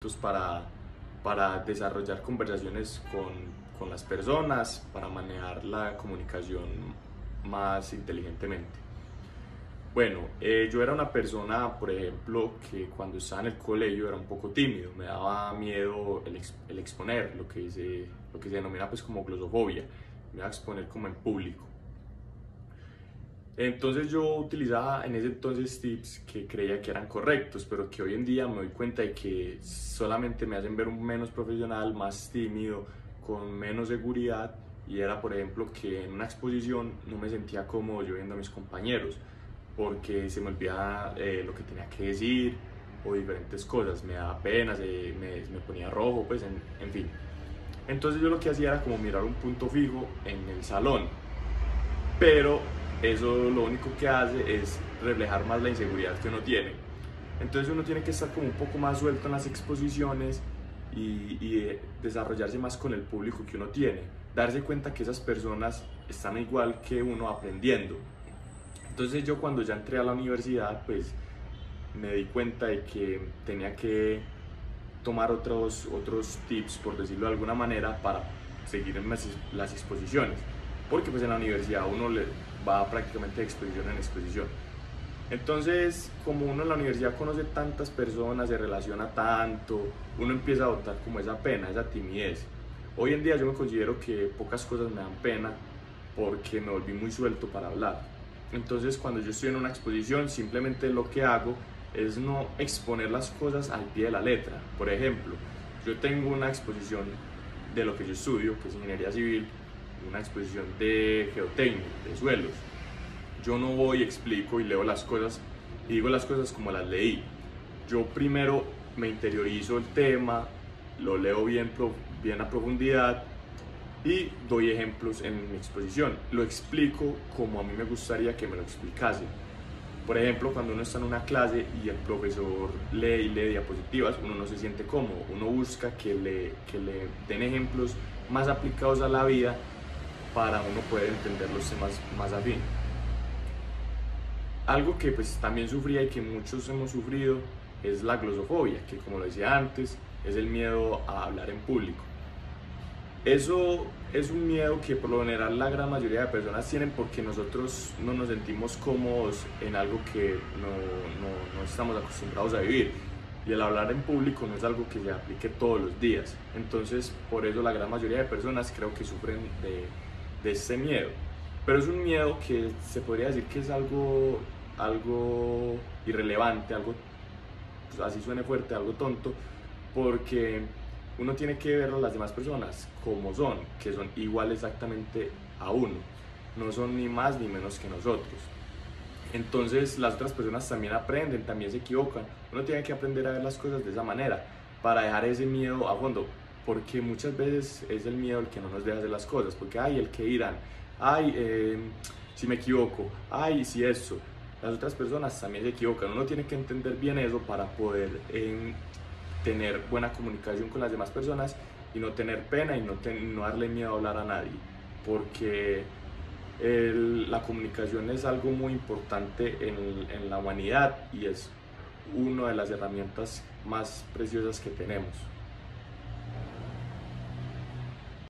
para desarrollar conversaciones con las personas, para manejar la comunicación más inteligentemente. Bueno, yo era una persona, por ejemplo, que cuando estaba en el colegio era un poco tímido, me daba miedo el exponer, lo que se denomina pues como glosofobia, me iba a exponer como en público. Entonces yo utilizaba en ese entonces tips que creía que eran correctos, pero que hoy en día me doy cuenta de que solamente me hacen ver un menos profesional, más tímido, con menos seguridad. Y era, por ejemplo, que en una exposición no me sentía cómodo yo viendo a mis compañeros, porque se me olvidaba lo que tenía que decir o diferentes cosas, me daba pena, me ponía rojo, pues en fin. Entonces yo lo que hacía era como mirar un punto fijo en el salón, pero eso lo único que hace es reflejar más la inseguridad que uno tiene. Entonces uno tiene que estar como un poco más suelto en las exposiciones y desarrollarse más con el público que uno tiene, darse cuenta que esas personas están igual que uno aprendiendo. Entonces yo cuando ya entré a la universidad pues me di cuenta de que tenía que tomar otros tips, por decirlo de alguna manera, para seguir en las exposiciones, porque pues en la universidad uno le va prácticamente de exposición en exposición. Entonces, como uno en la universidad conoce tantas personas, se relaciona tanto, uno empieza a botar como esa pena, esa timidez. Hoy en día yo me considero que pocas cosas me dan pena porque me volví muy suelto para hablar. Entonces, cuando yo estoy en una exposición, simplemente lo que hago es no exponer las cosas al pie de la letra. Por ejemplo, yo tengo una exposición de lo que yo estudio, que es ingeniería civil, una exposición de geotecnia, de suelos. Yo no voy, explico y leo las cosas y digo las cosas como las leí. Yo primero me interiorizo el tema, lo leo bien a profundidad y doy ejemplos en mi exposición. Lo explico como a mí me gustaría que me lo explicase. Por ejemplo, cuando uno está en una clase y el profesor lee y lee diapositivas, uno no se siente cómodo, uno busca que le den ejemplos más aplicados a la vida para uno poder entender los temas más afín. Algo que pues también sufría y que muchos hemos sufrido es la glosofobia, que como lo decía antes, es el miedo a hablar en público. Eso es un miedo que por lo general la gran mayoría de personas tienen porque nosotros no nos sentimos cómodos en algo que no estamos acostumbrados a vivir. Y el hablar en público no es algo que se aplique todos los días. Entonces, por eso la gran mayoría de personas creo que sufren de este miedo. Pero es un miedo que se podría decir que es algo irrelevante, algo, pues, así suene fuerte, algo tonto, porque uno tiene que ver a las demás personas como son, que son igual exactamente a uno, no son ni más ni menos que nosotros. Entonces las otras personas también aprenden, también se equivocan, uno tiene que aprender a ver las cosas de esa manera, para dejar ese miedo a fondo, porque muchas veces es el miedo el que no nos deja hacer las cosas, porque ay, el que dirán, ay, si me equivoco, ay, si eso. Las otras personas también se equivocan, uno tiene que entender bien eso para poder tener buena comunicación con las demás personas y no tener pena y no darle miedo a hablar a nadie, porque la comunicación es algo muy importante en la humanidad y es una de las herramientas más preciosas que tenemos.